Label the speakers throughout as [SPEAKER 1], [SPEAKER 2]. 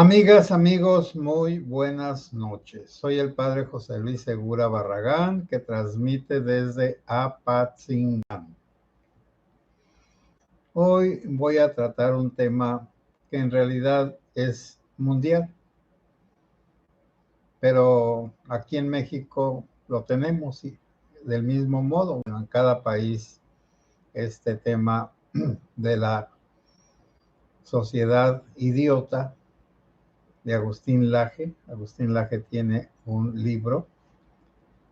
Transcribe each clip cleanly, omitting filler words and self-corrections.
[SPEAKER 1] Amigas, amigos, muy buenas noches. Soy el padre José Luis Segura Barragán, que transmite desde Apatzingán. Hoy voy a tratar un tema que en realidad es mundial, pero aquí en México lo tenemos y del mismo modo. En cada país este tema de la sociedad idiota de Agustín Laje. Agustín Laje tiene un libro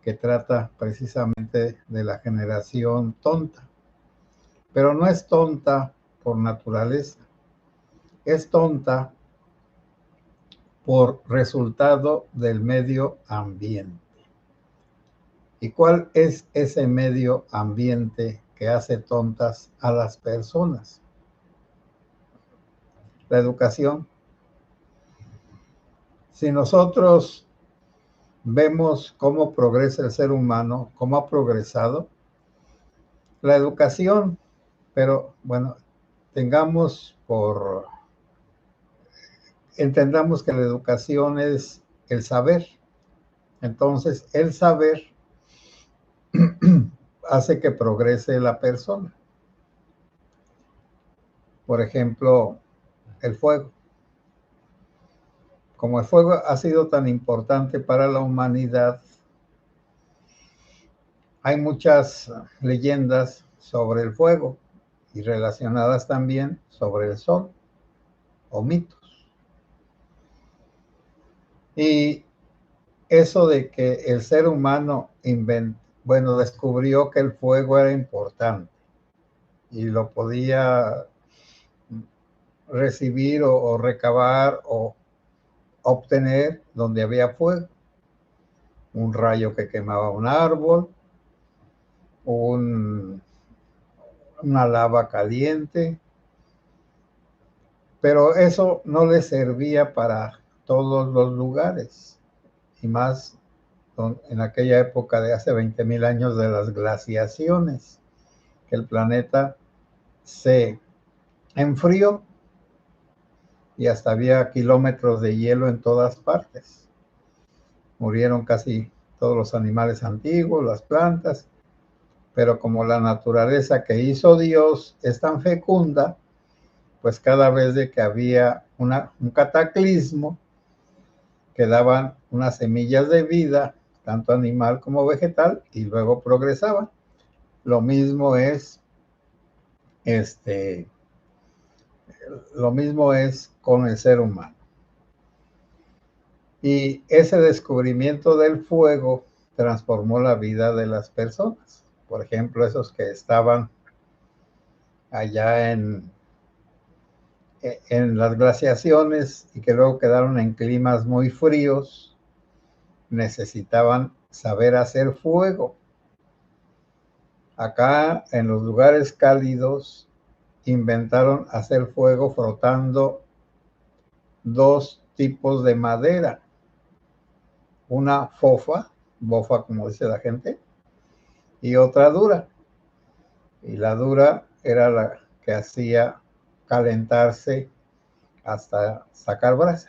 [SPEAKER 1] que trata precisamente de la generación tonta, pero no es tonta por naturaleza, es tonta por resultado del medio ambiente. ¿Y cuál es ese medio ambiente que hace tontas a las personas? La educación. Si nosotros vemos cómo progresa el ser humano, cómo ha progresado, la educación, pero bueno, entendamos que la educación es el saber. Entonces, el saber hace que progrese la persona. Por ejemplo, el fuego. Como el fuego ha sido tan importante para la humanidad, hay muchas leyendas sobre el fuego y relacionadas también sobre el sol o mitos. Y eso de que el ser humano descubrió que el fuego era importante y lo podía recibir o recabar o obtener donde había fuego. Un rayo que quemaba un árbol, una lava caliente, pero eso no le servía para todos los lugares, y más en aquella época de hace 20,000 años de las glaciaciones, que el planeta se enfrió y hasta había kilómetros de hielo en todas partes. Murieron casi todos los animales antiguos, las plantas, pero como la naturaleza que hizo Dios es tan fecunda, pues cada vez de que había un cataclismo, quedaban unas semillas de vida, tanto animal como vegetal, y luego progresaban. Lo mismo es lo mismo es con el ser humano. Y ese descubrimiento del fuego transformó la vida de las personas. Por ejemplo, esos que estaban allá en las glaciaciones y que luego quedaron en climas muy fríos, necesitaban saber hacer fuego. Acá en los lugares cálidos inventaron hacer fuego frotando dos tipos de madera. Una bofa como dice la gente, y otra dura. Y la dura era la que hacía calentarse hasta sacar brasa.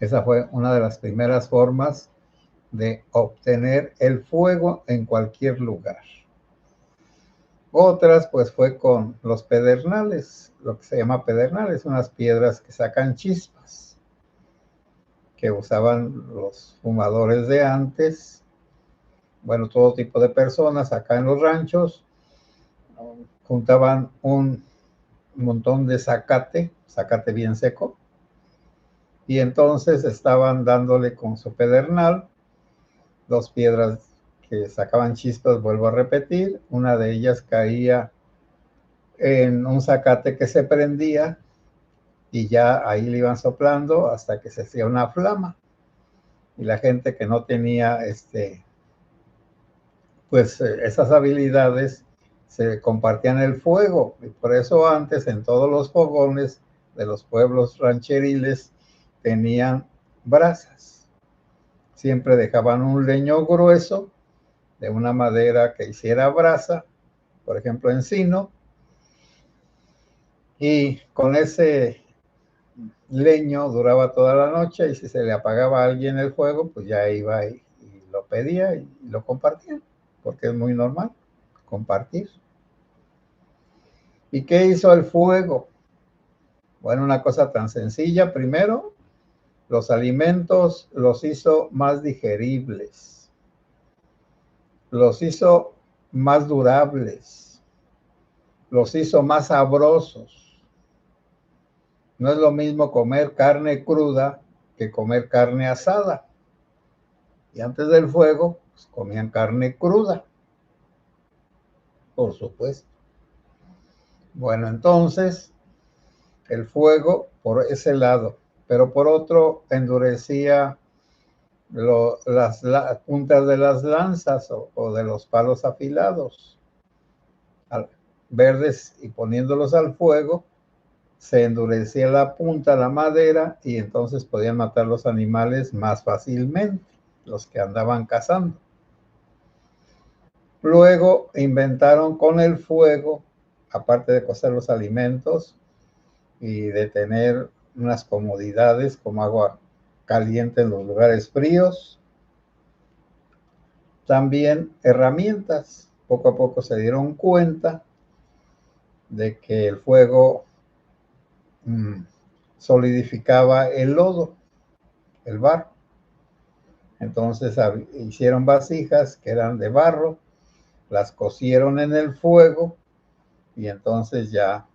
[SPEAKER 1] Esa fue una de las primeras formas de obtener el fuego en cualquier lugar. Otras pues fue con los pedernales, lo que se llama pedernales, unas piedras que sacan chispas, que usaban los fumadores de antes, bueno, todo tipo de personas acá en los ranchos, juntaban un montón de zacate bien seco, y entonces estaban dándole con su pedernal, dos piedras que sacaban chispas, vuelvo a repetir, una de ellas caía en un zacate que se prendía y ya ahí le iban soplando hasta que se hacía una flama. Y la gente que no tenía esas habilidades se compartían el fuego, y por eso antes en todos los fogones de los pueblos rancheriles tenían brasas. Siempre dejaban un leño grueso de una madera que hiciera brasa, por ejemplo encino, y con ese leño duraba toda la noche y si se le apagaba a alguien el fuego, pues ya iba y lo pedía y lo compartía, porque es muy normal compartir. ¿Y qué hizo el fuego? Bueno, una cosa tan sencilla. Primero, los alimentos los hizo más digeribles, los hizo más durables, los hizo más sabrosos. No es lo mismo comer carne cruda que comer carne asada. Y antes del fuego, pues, comían carne cruda, por supuesto. Bueno, entonces, el fuego por ese lado, pero por otro endurecía las puntas de las lanzas o de los palos afilados, verdes, y poniéndolos al fuego, se endurecía la punta, la madera, y entonces podían matar los animales más fácilmente, los que andaban cazando. Luego inventaron con el fuego, aparte de cocer los alimentos y de tener unas comodidades como agua caliente en los lugares fríos, también herramientas. Poco a poco se dieron cuenta de que el fuego solidificaba el lodo, el barro. Entonces hicieron vasijas que eran de barro, las cocieron en el fuego y entonces ya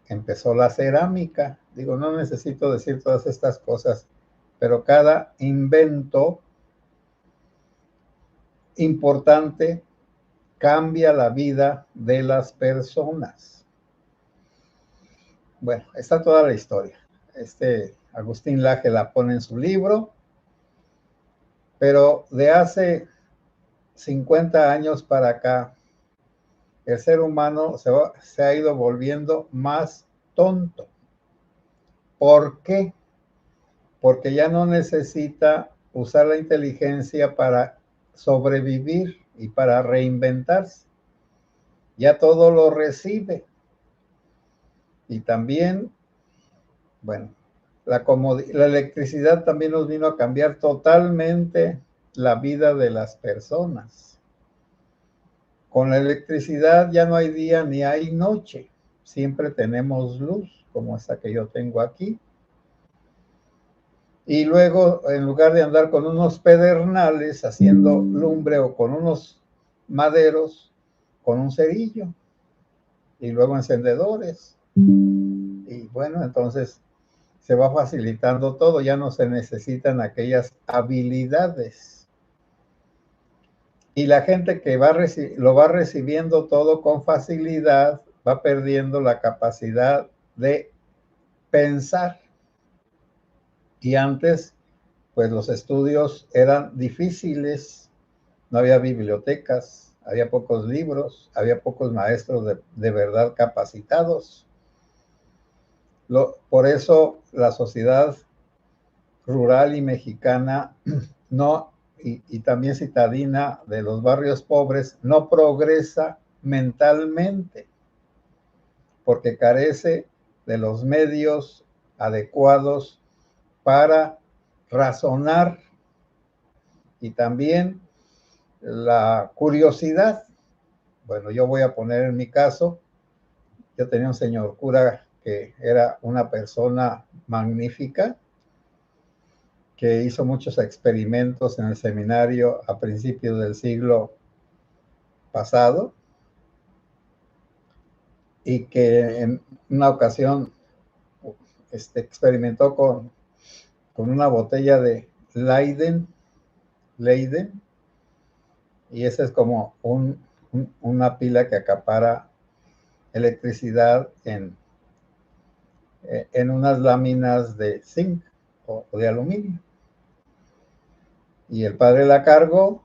[SPEAKER 1] empezó la cerámica. Digo, no necesito decir todas estas cosas, pero cada invento importante cambia la vida de las personas. Bueno, está toda la historia. Agustín Laje la pone en su libro, pero de hace 50 años para acá, el ser humano se ha ido volviendo más tonto. ¿Por qué? Porque ya no necesita usar la inteligencia para sobrevivir y para reinventarse. Ya todo lo recibe. Y también, bueno, la electricidad también nos vino a cambiar totalmente la vida de las personas. Con la electricidad ya no hay día ni hay noche. Siempre tenemos luz, como esta que yo tengo aquí. Y luego, en lugar de andar con unos pedernales haciendo lumbre o con unos maderos, con un cerillo y luego encendedores. Y bueno, entonces se va facilitando todo, ya no se necesitan aquellas habilidades. Y la gente que lo va recibiendo todo con facilidad va perdiendo la capacidad de pensar. Y antes, pues los estudios eran difíciles, no había bibliotecas, había pocos libros, había pocos maestros de verdad capacitados. Por eso la sociedad rural y mexicana y también citadina de los barrios pobres no progresa mentalmente porque carece de los medios adecuados para razonar y también la curiosidad. Bueno, yo voy a poner en mi caso, yo tenía un señor cura que era una persona magnífica, que hizo muchos experimentos en el seminario a principios del siglo pasado y que en una ocasión experimentó con una botella de Leiden, y esa es como una pila que acapara electricidad en unas láminas de zinc o de aluminio. Y el padre la cargó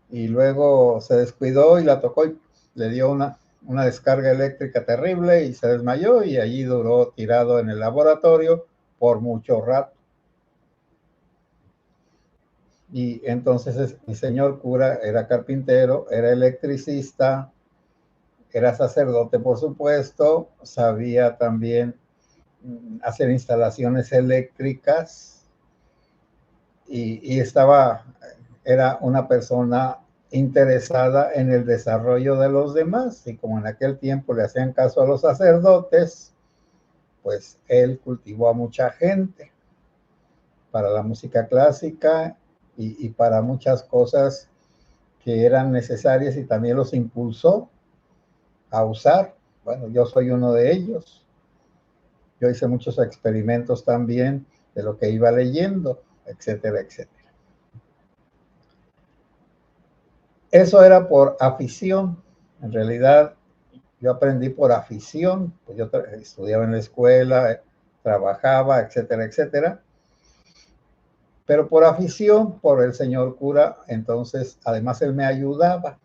[SPEAKER 1] y luego se descuidó y la tocó y le dio una descarga eléctrica terrible y se desmayó y allí duró tirado en el laboratorio por mucho rato. Y entonces mi señor cura era carpintero, era electricista, era sacerdote, por supuesto, sabía también hacer instalaciones eléctricas y era una persona interesada en el desarrollo de los demás, y como en aquel tiempo le hacían caso a los sacerdotes, pues él cultivó a mucha gente para la música clásica y para muchas cosas que eran necesarias, y también los impulsó a usar. Bueno, yo soy uno de ellos. Yo hice muchos experimentos también de lo que iba leyendo, etcétera, etcétera. Eso era por afición. En realidad, yo aprendí por afición. Pues yo estudiaba en la escuela, trabajaba, etcétera, etcétera. Pero por afición, por el señor cura, entonces, además él me ayudaba.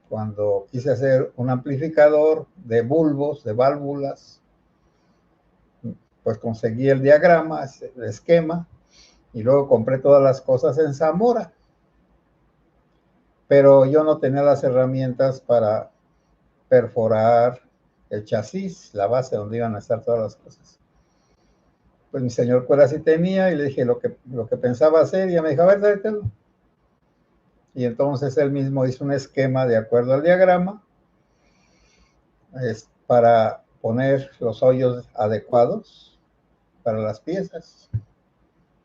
[SPEAKER 1] Cuando quise hacer un amplificador de bulbos, de válvulas, pues conseguí el diagrama, el esquema, y luego compré todas las cosas en Zamora. Pero yo no tenía las herramientas para perforar el chasis, la base donde iban a estar todas las cosas. Pues mi señor cura sí tenía, y le dije lo que pensaba hacer, y ella me dijo, a ver, tráetelo. Y entonces él mismo hizo un esquema de acuerdo al diagrama, para poner los hoyos adecuados para las piezas,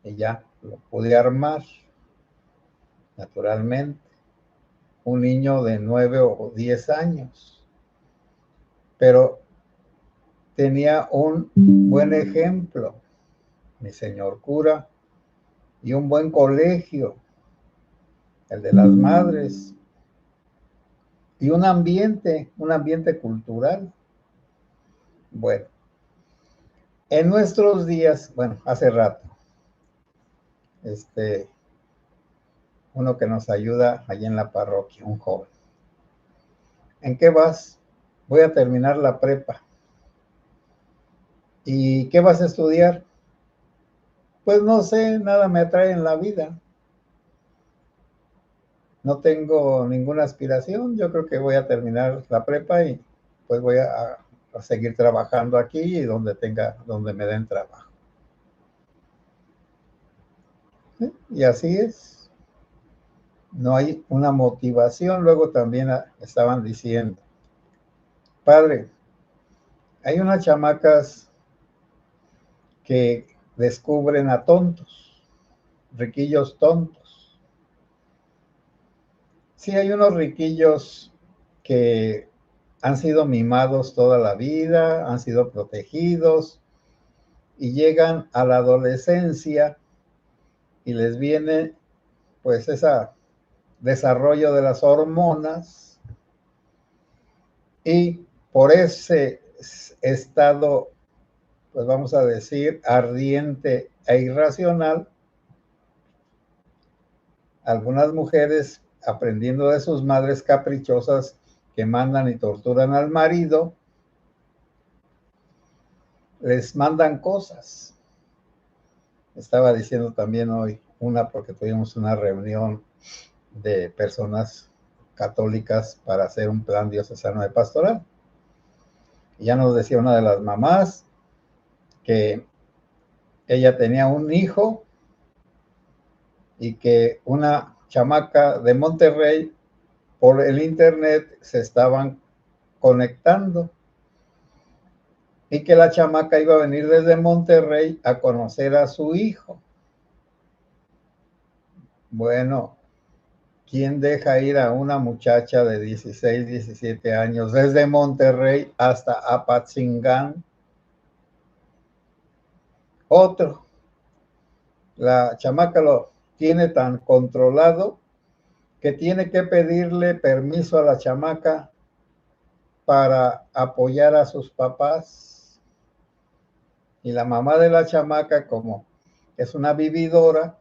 [SPEAKER 1] y ya lo pude armar naturalmente. Un niño de 9 o 10 años, pero tenía un buen ejemplo, mi señor cura, y un buen colegio, el de las madres, y un ambiente cultural. Bueno, en nuestros días, bueno, hace rato, uno que nos ayuda allí en la parroquia, un joven. ¿En qué vas? Voy a terminar la prepa. ¿Y qué vas a estudiar? Pues no sé, nada me atrae en la vida. No tengo ninguna aspiración. Yo creo que voy a terminar la prepa y pues voy a seguir trabajando aquí y donde me den trabajo. ¿Sí? Y así es. No hay una motivación. Luego también estaban diciendo, padre, hay unas chamacas que descubren a tontos, riquillos tontos. Sí, hay unos riquillos que han sido mimados toda la vida, han sido protegidos, y llegan a la adolescencia y les viene pues ese desarrollo de las hormonas, y por ese estado, pues vamos a decir, ardiente e irracional, algunas mujeres, aprendiendo de sus madres caprichosas que mandan y torturan al marido, les mandan cosas. Estaba diciendo también hoy porque tuvimos una reunión de personas católicas para hacer un plan diocesano de pastoral. Y ya nos decía una de las mamás que ella tenía un hijo y que una chamaca de Monterrey por el internet se estaban conectando, y que la chamaca iba a venir desde Monterrey a conocer a su hijo. Bueno, ¿quién deja ir a una muchacha de 16, 17 años desde Monterrey hasta Apatzingán? Otro. La chamaca lo tiene tan controlado que tiene que pedirle permiso a la chamaca para apoyar a sus papás. Y la mamá de la chamaca, como es una vividora,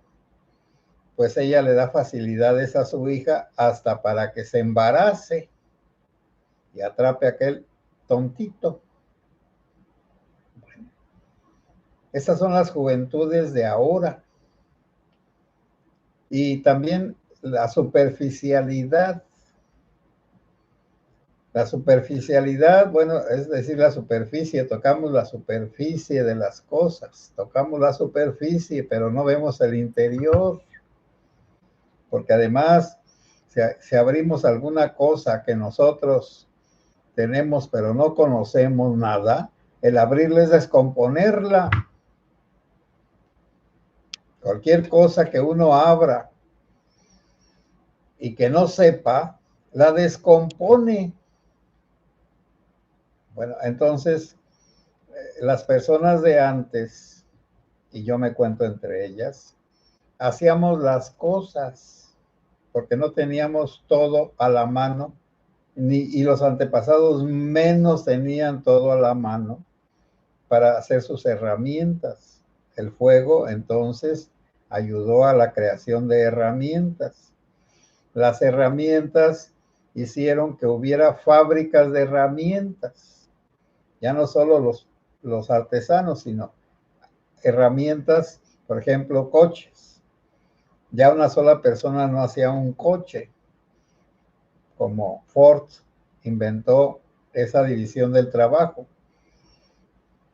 [SPEAKER 1] pues ella le da facilidades a su hija hasta para que se embarace y atrape a aquel tontito. Bueno, esas son las juventudes de ahora. Y también la superficialidad. La superficialidad, bueno, es decir, la superficie, tocamos la superficie de las cosas, tocamos la superficie, pero no vemos el interior, porque además, si abrimos alguna cosa que nosotros tenemos, pero no conocemos nada, el abrirla es descomponerla. Cualquier cosa que uno abra y que no sepa, la descompone. Bueno, entonces, las personas de antes, y yo me cuento entre ellas, hacíamos las cosas porque no teníamos todo a la mano, y los antepasados menos tenían todo a la mano para hacer sus herramientas. El fuego, entonces, ayudó a la creación de herramientas. Las herramientas hicieron que hubiera fábricas de herramientas. Ya no solo los artesanos, sino herramientas, por ejemplo, coches. Ya una sola persona no hacía un coche, como Ford inventó esa división del trabajo.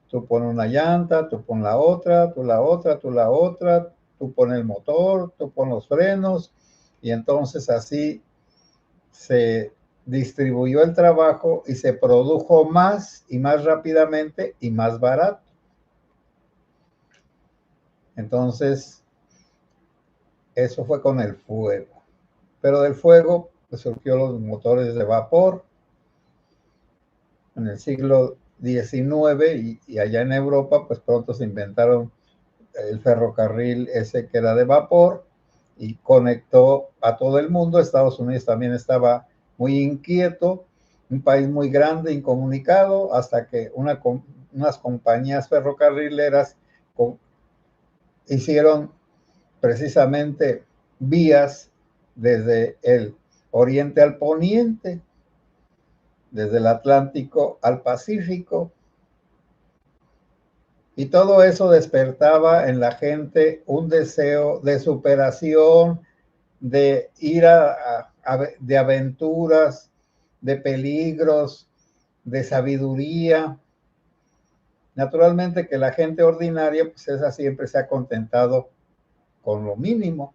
[SPEAKER 1] Tú pones una llanta, tú pones la otra, tú la otra, tú la otra, tú pones el motor, tú pones los frenos, y entonces así se distribuyó el trabajo y se produjo más y más rápidamente y más barato. Entonces, eso fue con el fuego. Pero del fuego pues, surgió los motores de vapor en el siglo XIX, y allá en Europa pues pronto se inventaron el ferrocarril ese que era de vapor y conectó a todo el mundo. Estados Unidos también estaba muy inquieto, un país muy grande, incomunicado, hasta que unas compañías ferrocarrileras hicieron precisamente vías desde el oriente al poniente, desde el Atlántico al Pacífico, y todo eso despertaba en la gente un deseo de superación, de ir de aventuras, de peligros, de sabiduría. Naturalmente que la gente ordinaria, pues esa siempre se ha contentado con lo mínimo,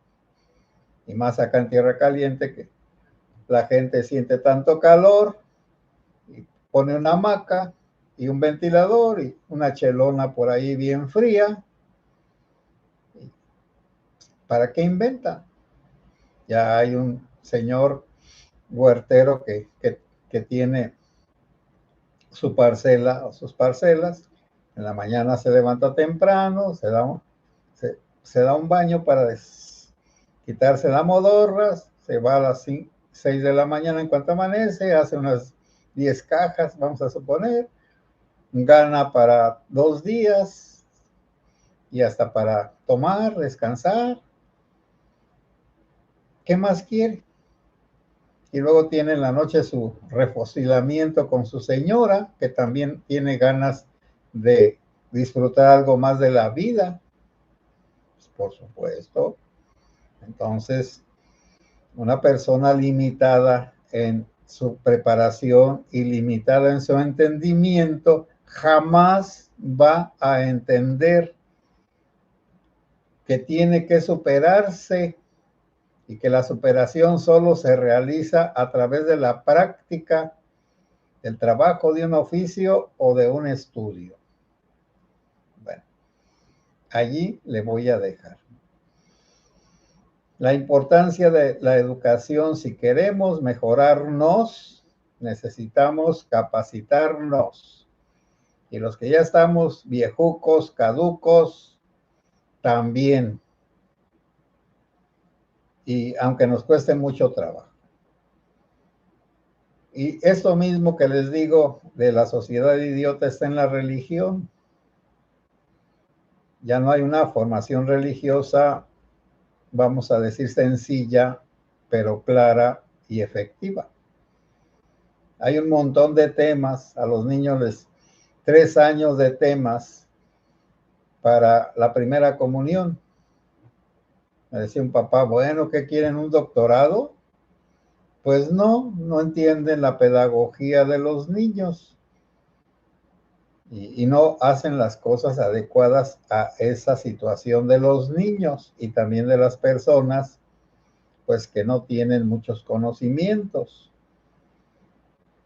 [SPEAKER 1] y más acá en Tierra Caliente, que la gente siente tanto calor y pone una hamaca y un ventilador y una chelona por ahí bien fría. ¿Para qué inventa? Ya hay un señor huertero que tiene su parcela o sus parcelas. En la mañana se levanta temprano, se da un baño para quitarse la modorra, se va a las 6 de la mañana en cuanto amanece, hace unas 10 cajas, vamos a suponer, gana para 2 días y hasta para tomar, descansar. ¿Qué más quiere? Y luego tiene en la noche su refocilamiento con su señora, que también tiene ganas de disfrutar algo más de la vida, pues por supuesto. Entonces, una persona limitada en su preparación y limitada en su entendimiento jamás va a entender que tiene que superarse, y que la superación solo se realiza a través de la práctica del trabajo de un oficio o de un estudio. Bueno, allí le voy a dejar. La importancia de la educación: si queremos mejorarnos, necesitamos capacitarnos. Y los que ya estamos viejucos, caducos, también. Y aunque nos cueste mucho trabajo. Y esto mismo que les digo de la sociedad idiota está en la religión. Ya no hay una formación religiosa, vamos a decir, sencilla, pero clara y efectiva. Hay un montón de temas, a los niños 3 años de temas para la primera comunión. Me decía un papá, bueno, ¿qué quieren, un doctorado? pues no entienden la pedagogía de los niños y no hacen las cosas adecuadas a esa situación de los niños y también de las personas, pues que no tienen muchos conocimientos.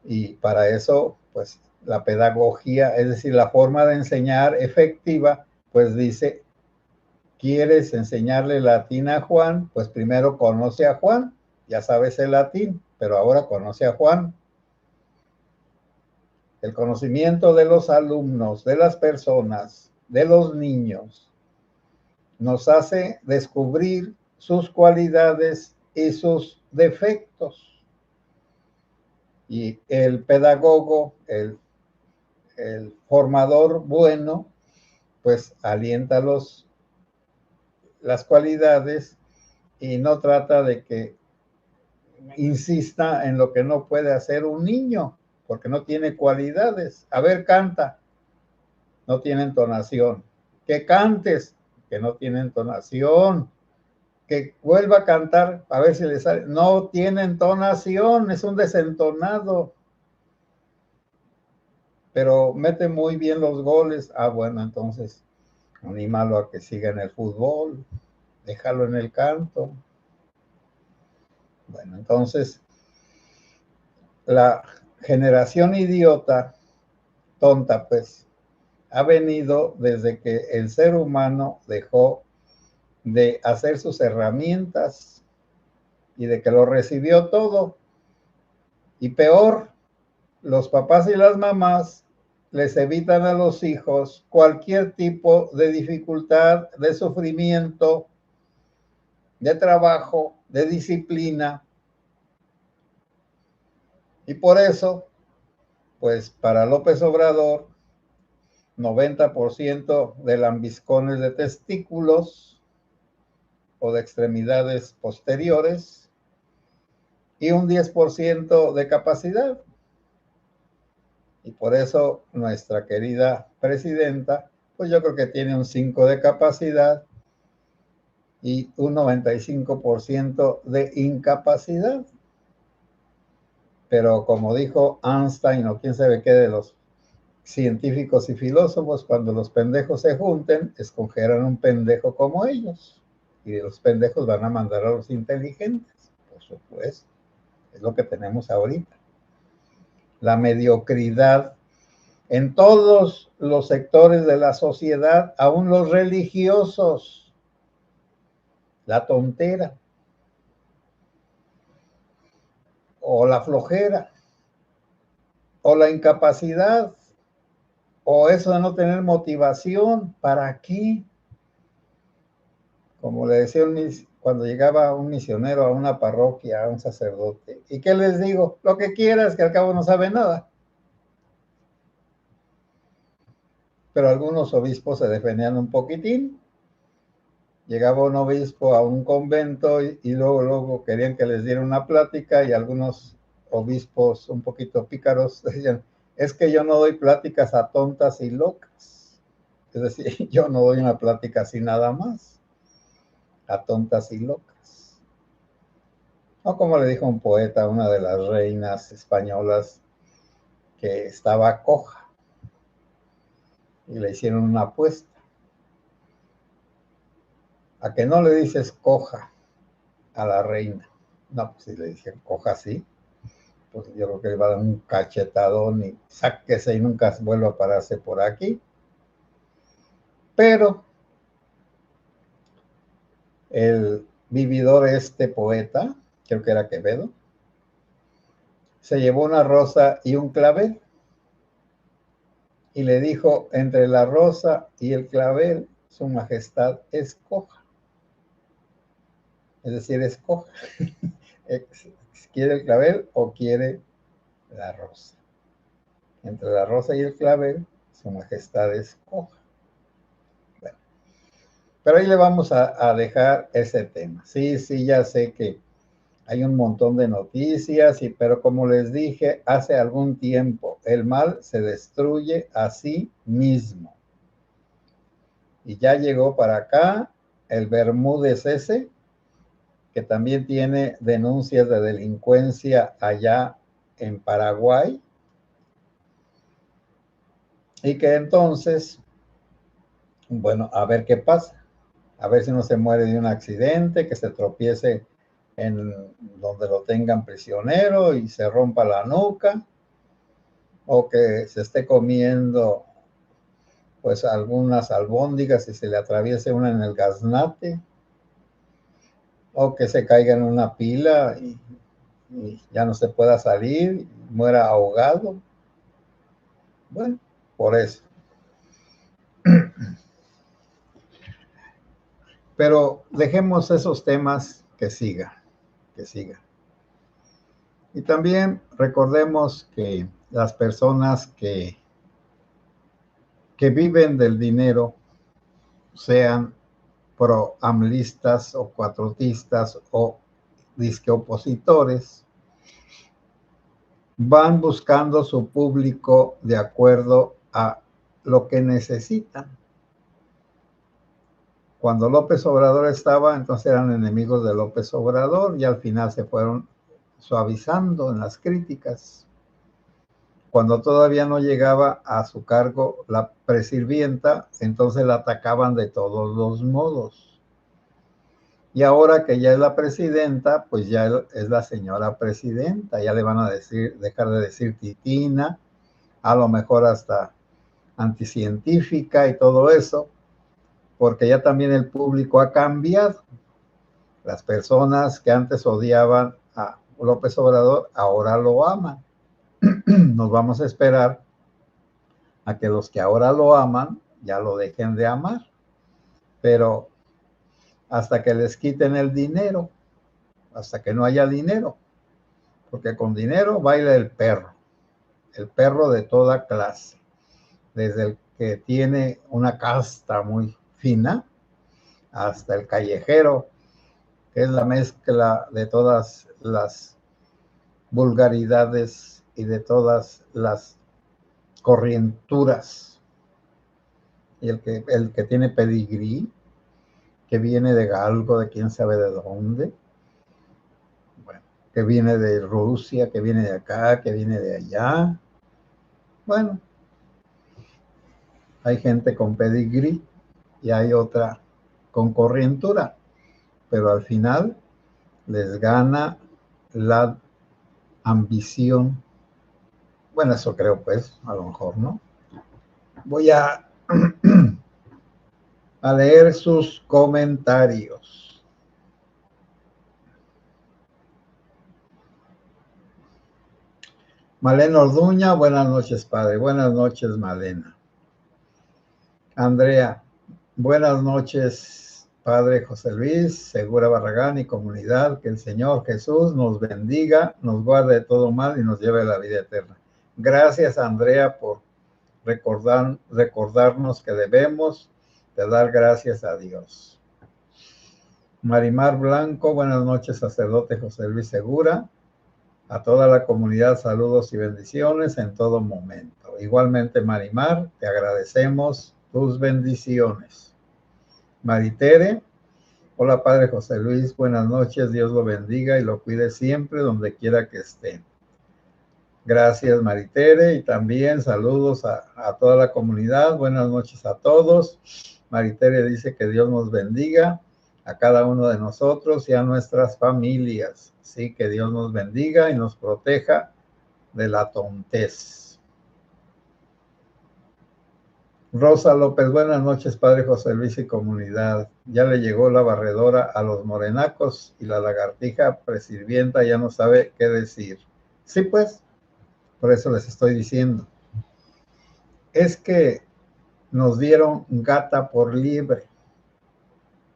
[SPEAKER 1] Y para eso, pues la pedagogía, es decir, la forma de enseñar efectiva, pues dice, ¿quieres enseñarle latín a Juan? Pues primero conoce a Juan, ya sabes el latín, pero ahora conoce a Juan. El conocimiento de los alumnos, de las personas, de los niños, nos hace descubrir sus cualidades y sus defectos. Y el pedagogo, el formador bueno, pues alienta las cualidades y no trata de que insista en lo que no puede hacer un niño, porque no tiene cualidades. A ver, canta, no tiene entonación. Que cantes, que no tiene entonación. Que vuelva a cantar, a ver si le sale. No tiene entonación, es un desentonado. Pero mete muy bien los goles. Ah, bueno, entonces anímalo a que siga en el fútbol, déjalo en el canto. Bueno, entonces la generación idiota, tonta, pues, ha venido desde que el ser humano dejó de hacer sus herramientas y de que lo recibió todo. Y peor, los papás y las mamás les evitan a los hijos cualquier tipo de dificultad, de sufrimiento, de trabajo, de disciplina. Y por eso, pues para López Obrador, 90% de lambiscones de testículos o de extremidades posteriores y un 10% de capacidad. Y por eso nuestra querida presidenta, pues yo creo que tiene un 5 de capacidad y un 95% de incapacidad. Pero como dijo Einstein o quién sabe qué de los científicos y filósofos, cuando los pendejos se junten, escogerán un pendejo como ellos. Y los pendejos van a mandar a los inteligentes, por supuesto. Es lo que tenemos ahorita. La mediocridad en todos los sectores de la sociedad, aún los religiosos, la tontera o la flojera o la incapacidad o eso de no tener motivación. ¿Para qué? Como le decía cuando llegaba un misionero a una parroquia, a un sacerdote, ¿y qué les digo? Lo que quieras, que al cabo no sabe nada. Pero algunos obispos se defendían un poquitín. Llegaba un obispo a un convento y luego querían que les diera una plática y algunos obispos un poquito pícaros decían, es que yo no doy pláticas a tontas y locas. Es decir, yo no doy una plática así nada más, a tontas y locas. O como le dijo un poeta a una de las reinas españolas que estaba coja y le hicieron una apuesta. ¿A que no le dices coja a la reina? No, pues si le dije coja así, pues yo creo que le va a dar un cachetadón y sáquese y nunca vuelva a pararse por aquí. Pero el vividor poeta, creo que era Quevedo, se llevó una rosa y un clavel y le dijo, entre la rosa y el clavel, su majestad escoja. Es decir, escoja. ¿Quiere el clavel o quiere la rosa? Entre la rosa y el clavel, su majestad escoja. Bueno, pero ahí le vamos a dejar ese tema. Sí, ya sé que hay un montón de noticias, pero como les dije hace algún tiempo, el mal se destruye a sí mismo. Y ya llegó para acá el Bermúdez ese, que también tiene denuncias de delincuencia allá en Paraguay, y que entonces, bueno, a ver qué pasa, a ver si no se muere de un accidente, que se tropiece en donde lo tengan prisionero y se rompa la nuca, o que se esté comiendo pues algunas albóndigas y se le atraviese una en el gaznate, o que se caiga en una pila y ya no se pueda salir, y muera ahogado. Bueno, por eso. Pero dejemos esos temas que siga, que siga. Y también recordemos que las personas que viven del dinero, sean pro-amlistas o cuatrotistas o disque opositores, van buscando su público de acuerdo a lo que necesitan. Cuando López Obrador estaba, entonces eran enemigos de López Obrador y al final se fueron suavizando en las críticas. Cuando todavía no llegaba a su cargo la presirvienta, entonces la atacaban de todos los modos. Y ahora que ya es la presidenta, pues ya es la señora presidenta, ya le van a decir, dejar de decir titina, a lo mejor hasta anticientífica y todo eso, porque ya también el público ha cambiado. Las personas que antes odiaban a López Obrador ahora lo aman. Nos vamos a esperar a que los que ahora lo aman ya lo dejen de amar, pero hasta que les quiten el dinero, hasta que no haya dinero, porque con dinero baila el perro de toda clase, desde el que tiene una casta muy fina hasta el callejero, que es la mezcla de todas las vulgaridades y de todas las corrienturas. Y el que tiene pedigrí, que viene de algo, de quién sabe de dónde, bueno, que viene de Rusia, que viene de acá, que viene de allá. Bueno, hay gente con pedigrí y hay otra con corrientura, pero al final les gana la ambición. Bueno, eso creo, pues, a lo mejor, ¿no? Voy a leer sus comentarios. Malena Orduña, buenas noches, padre. Buenas noches, Malena. Andrea, buenas noches, padre José Luis, Segura Barragán y comunidad. Que el Señor Jesús nos bendiga, nos guarde de todo mal y nos lleve a la vida eterna. Gracias, Andrea, por recordarnos que debemos de dar gracias a Dios. Marimar Blanco, buenas noches, sacerdote José Luis Segura. A toda la comunidad, saludos y bendiciones en todo momento. Igualmente, Marimar, te agradecemos tus bendiciones. Maritere, hola Padre José Luis, buenas noches, Dios lo bendiga y lo cuide siempre donde quiera que esté. Gracias, Maritere, y también saludos a toda la comunidad. Buenas noches a todos. Maritere dice que Dios nos bendiga a cada uno de nosotros y a nuestras familias. Sí, que Dios nos bendiga y nos proteja de la tontez. Rosa López, buenas noches, Padre José Luis y comunidad. Ya le llegó la barredora a los morenacos y la lagartija presirvienta ya no sabe qué decir. Sí, pues, por eso les estoy diciendo. Es que nos dieron gata por liebre,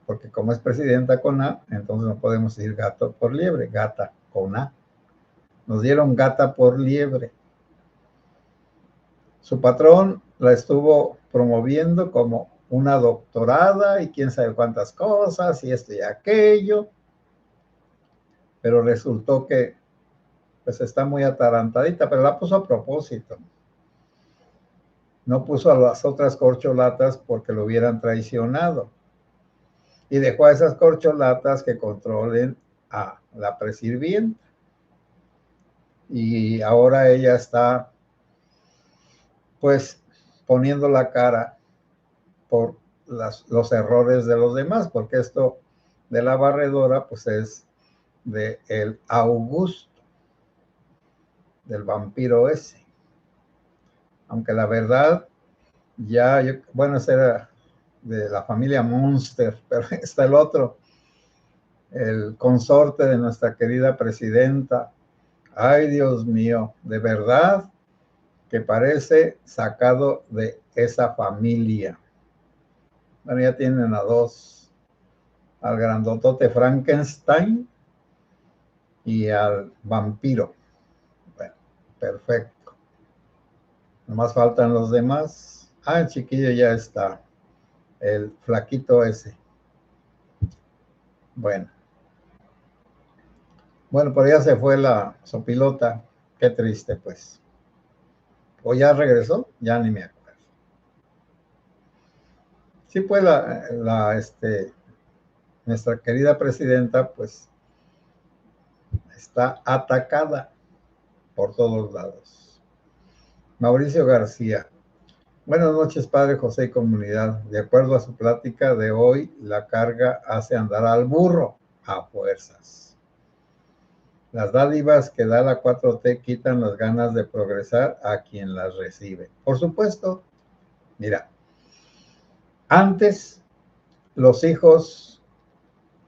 [SPEAKER 1] porque como es presidenta con A, entonces no podemos decir gato por liebre, gata con A. Nos dieron gata por liebre. Su patrón la estuvo promoviendo como una doctorada y quién sabe cuántas cosas y esto y aquello, pero resultó que pues está muy atarantadita, pero la puso a propósito. No puso a las otras corcholatas porque lo hubieran traicionado. Y dejó a esas corcholatas que controlen a la presirvienta. Y ahora ella está, pues, poniendo la cara por los errores de los demás, porque esto de la barredora, pues, es de el Augusto, del vampiro ese. Aunque la verdad, bueno, ese era de la familia Monster, pero está el otro, el consorte de nuestra querida presidenta. Ay, Dios mío, de verdad que parece sacado de esa familia. Bueno, ya tienen a dos, al grandotote Frankenstein y al vampiro. Bueno, perfecto. Nomás faltan los demás. Ah, el chiquillo ya está. El flaquito ese. Bueno. Bueno, pues ya se fue la sopilota. Qué triste, pues. ¿O ya regresó? Ya ni me acuerdo. Sí, pues nuestra querida presidenta, pues, está atacada por todos lados. Mauricio García. Buenas noches, padre José y comunidad. De acuerdo a su plática de hoy, la carga hace andar al burro a fuerzas. Las dádivas que da la 4T quitan las ganas de progresar a quien las recibe. Por supuesto, mira, antes los hijos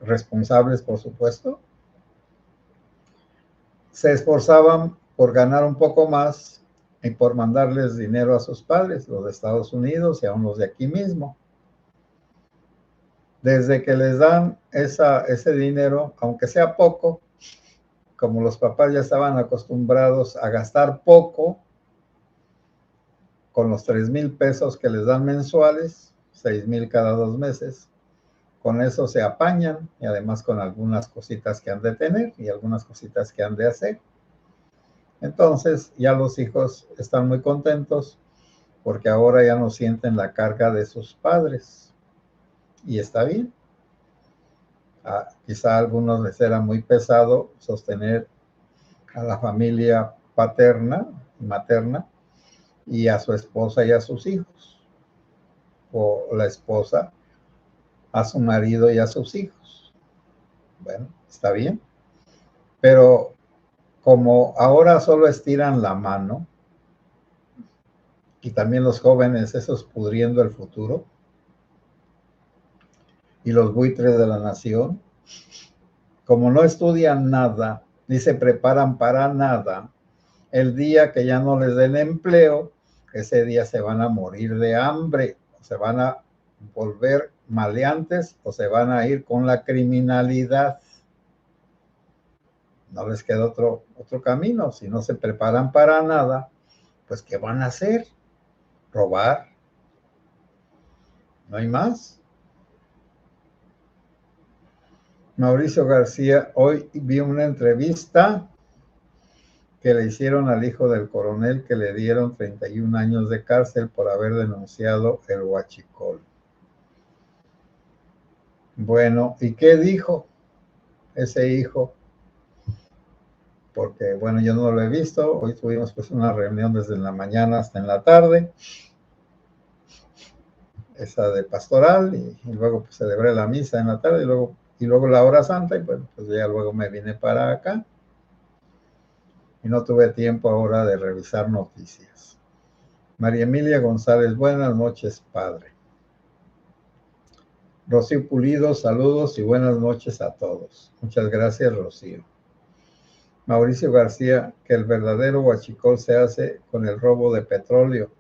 [SPEAKER 1] responsables, por supuesto, se esforzaban por ganar un poco más y por mandarles dinero a sus padres, los de Estados Unidos y aún los de aquí mismo. Desde que les dan ese dinero, aunque sea poco, como los papás ya estaban acostumbrados a gastar poco, con los 3,000 pesos que les dan mensuales, 6,000 cada 2 meses, con eso se apañan y además con algunas cositas que han de tener y algunas cositas que han de hacer. Entonces ya los hijos están muy contentos porque ahora ya no sienten la carga de sus padres. Y está bien. Quizá a algunos les era muy pesado sostener a la familia paterna y materna y a su esposa y a sus hijos. O la esposa a su marido y a sus hijos. Bueno, está bien. Pero como ahora solo estiran la mano, y también los jóvenes, esos pudriendo el futuro, y los buitres de la nación, como no estudian nada, ni se preparan para nada, el día que ya no les den empleo, ese día se van a morir de hambre, o se van a volver maleantes, o se van a ir con la criminalidad. No les queda otro camino. Si no se preparan para nada, pues ¿qué van a hacer? Robar. No hay más. Mauricio García, hoy vi una entrevista que le hicieron al hijo del coronel que le dieron 31 años de cárcel por haber denunciado el huachicol. Bueno, ¿y qué dijo ese hijo? Porque, bueno, yo no lo he visto. Hoy tuvimos pues una reunión desde la mañana hasta en la tarde, esa de pastoral, y luego pues celebré la misa en la tarde, y luego la hora santa, y pues ya luego me vine para acá. Y no tuve tiempo ahora de revisar noticias. María Emilia González, buenas noches, padre. Rocío Pulido, saludos y buenas noches a todos. Muchas gracias, Rocío. Mauricio García, que el verdadero huachicol se hace con el robo de petróleo.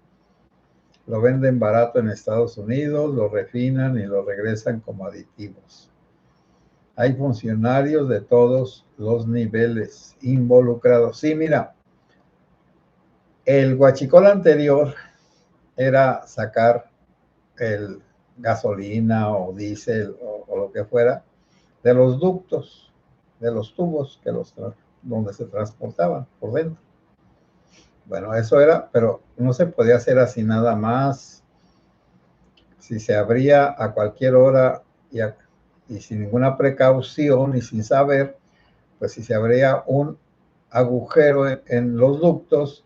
[SPEAKER 1] Lo venden barato en Estados Unidos, lo refinan y lo regresan como aditivos. Hay funcionarios de todos los niveles involucrados. Sí, mira, el huachicol anterior era sacar el gasolina o diésel o lo que fuera de los ductos, de los tubos donde se transportaban por dentro. Bueno, eso era, pero no se podía hacer así nada más. Si se abría a cualquier hora y sin ninguna precaución y sin saber, pues si se abría un agujero en los ductos,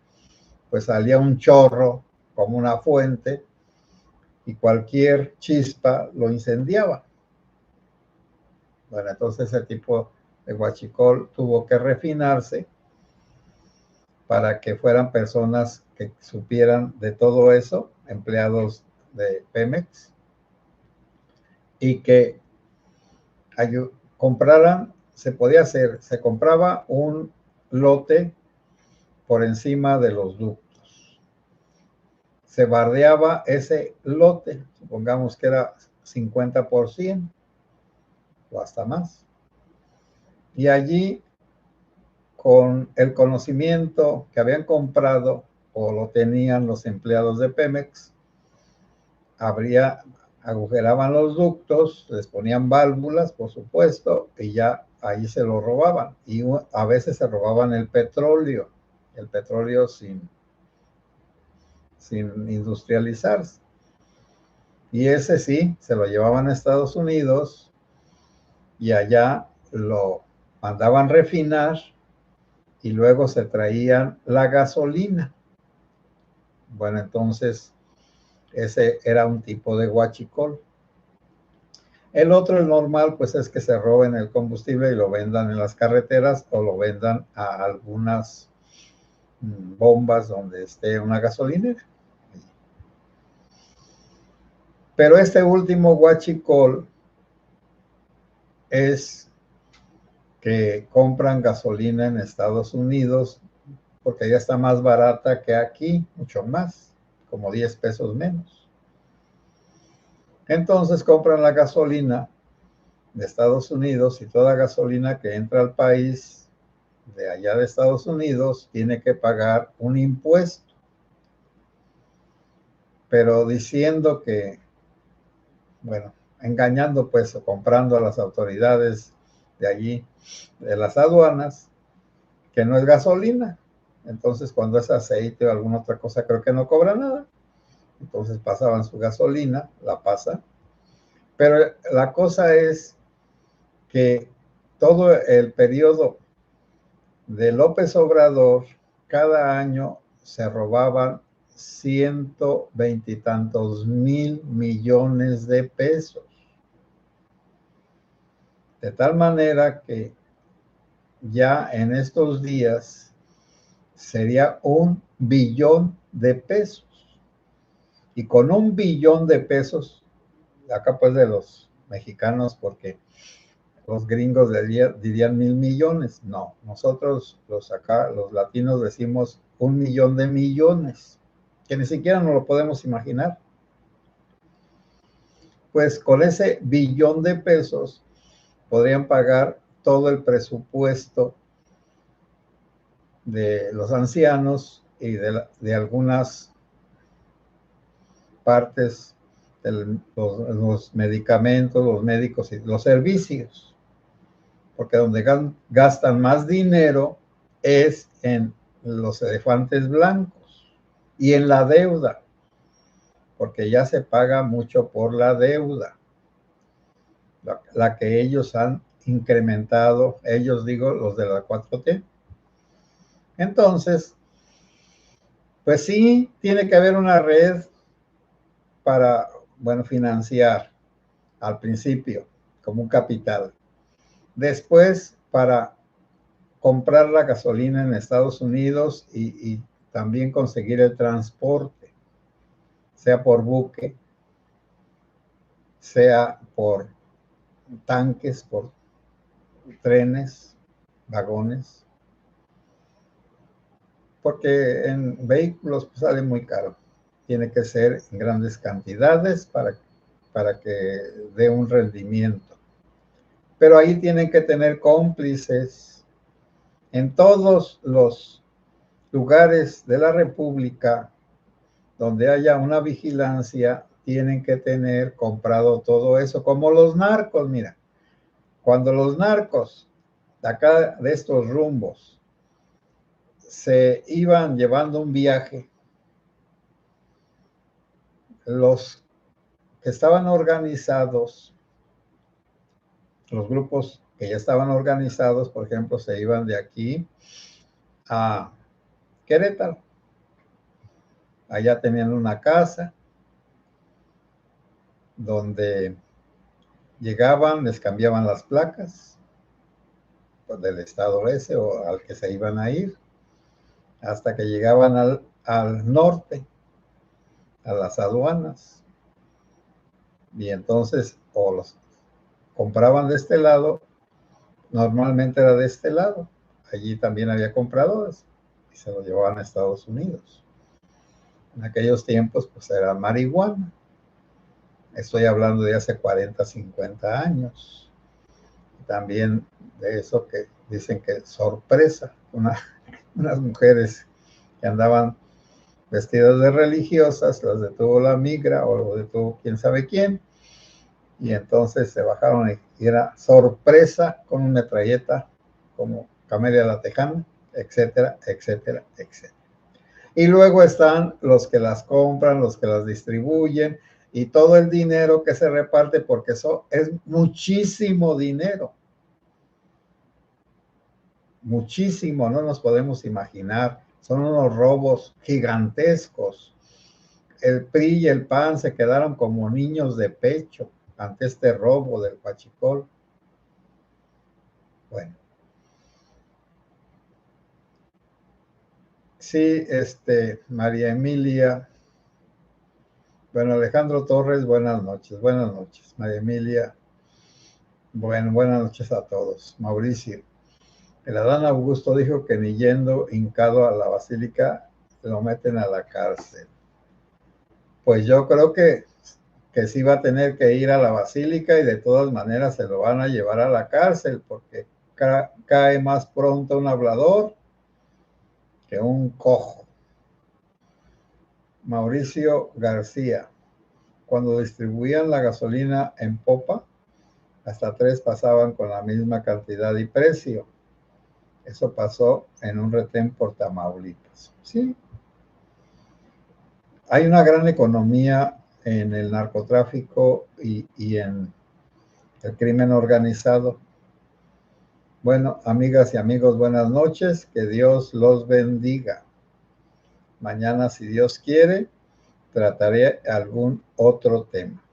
[SPEAKER 1] pues salía un chorro como una fuente y cualquier chispa lo incendiaba. Bueno, entonces ese tipo de huachicol tuvo que refinarse para que fueran personas que supieran de todo eso, empleados de Pemex, y que compraran, se podía hacer, se compraba un lote por encima de los ductos. Se bardeaba ese lote, supongamos que era 50% o hasta más. Y allí, con el conocimiento que habían comprado o lo tenían los empleados de Pemex, agujeraban los ductos, les ponían válvulas, por supuesto, y ya ahí se lo robaban. Y a veces se robaban el petróleo sin industrializarse. Y ese sí, se lo llevaban a Estados Unidos y allá lo mandaban refinar y luego se traían la gasolina. Bueno, entonces ese era un tipo de huachicol. El otro, el normal, pues es que se roben el combustible y lo vendan en las carreteras o lo vendan a algunas bombas donde esté una gasolinera. Pero este último huachicol es que compran gasolina en Estados Unidos porque ya está más barata que aquí, mucho más, como 10 pesos menos. Entonces compran la gasolina de Estados Unidos y toda gasolina que entra al país de allá de Estados Unidos tiene que pagar un impuesto, pero diciendo que, bueno, engañando pues o comprando a las autoridades de allí, de las aduanas, que no es gasolina. Entonces cuando es aceite o alguna otra cosa creo que no cobra nada. Entonces pasaban su gasolina, la pasan. Pero la cosa es que todo el periodo de López Obrador, cada año se robaban 120 y tantos mil millones de pesos. De tal manera que ya en estos días sería 1 billón de pesos. Y con 1 billón de pesos, acá pues de los mexicanos, porque los gringos dirían 1,000 millones. No, nosotros los latinos decimos 1 millón de millones, que ni siquiera nos lo podemos imaginar. Pues con ese billón de pesos podrían pagar todo el presupuesto de los ancianos y de algunas partes de los medicamentos, los médicos y los servicios. Porque donde gastan más dinero es en los elefantes blancos y en la deuda, porque ya se paga mucho por la deuda, la que ellos han incrementado, ellos digo, los de la 4T. Entonces, pues sí, tiene que haber una red para, bueno, financiar al principio como un capital. Después, para comprar la gasolina en Estados Unidos y también conseguir el transporte, sea por buque, sea por tanques, por trenes, vagones, porque en vehículos pues, sale muy caro. Tiene que ser en grandes cantidades para que dé un rendimiento. Pero ahí tienen que tener cómplices en todos los lugares de la República donde haya una vigilancia, tienen que tener comprado todo eso, como los narcos. Mira, cuando los narcos de acá, de estos rumbos, se iban llevando un viaje, los que estaban organizados, los grupos que ya estaban organizados, por ejemplo, se iban de aquí a Querétaro. Allá tenían una casa donde llegaban, les cambiaban las placas pues, del estado ese o al que se iban a ir, hasta que llegaban al norte, a las aduanas. Y entonces o los compraban de este lado, normalmente era de este lado. Allí también había compradores y se lo llevaban a Estados Unidos. En aquellos tiempos, pues era marihuana. Estoy hablando de hace 40, 50 años. También de eso que dicen que sorpresa, unas mujeres que andaban vestidas de religiosas, las detuvo la migra o lo detuvo quién sabe quién, y entonces se bajaron y era sorpresa con una metralleta como Camelia la Tejana, etcétera, etcétera, etcétera. Y luego están los que las compran, los que las distribuyen y todo el dinero que se reparte, porque eso es muchísimo dinero. Muchísimo, no nos podemos imaginar. Son unos robos gigantescos. El PRI y el PAN se quedaron como niños de pecho ante este robo del huachicol. Bueno. Sí, María Emilia. Bueno, Alejandro Torres, buenas noches. Buenas noches, María Emilia. Bueno, buenas noches a todos. Mauricio. El Adán Augusto dijo que ni yendo hincado a la basílica lo meten a la cárcel. Pues yo creo que sí va a tener que ir a la basílica y de todas maneras se lo van a llevar a la cárcel porque cae más pronto un hablador que un cojo. Mauricio García. Cuando distribuían la gasolina en popa, hasta 3 pasaban con la misma cantidad y precio. Eso pasó en un retén por Tamaulipas. Sí. Hay una gran economía en el narcotráfico y en el crimen organizado. Bueno, amigas y amigos, buenas noches. Que Dios los bendiga. Mañana, si Dios quiere, trataré algún otro tema.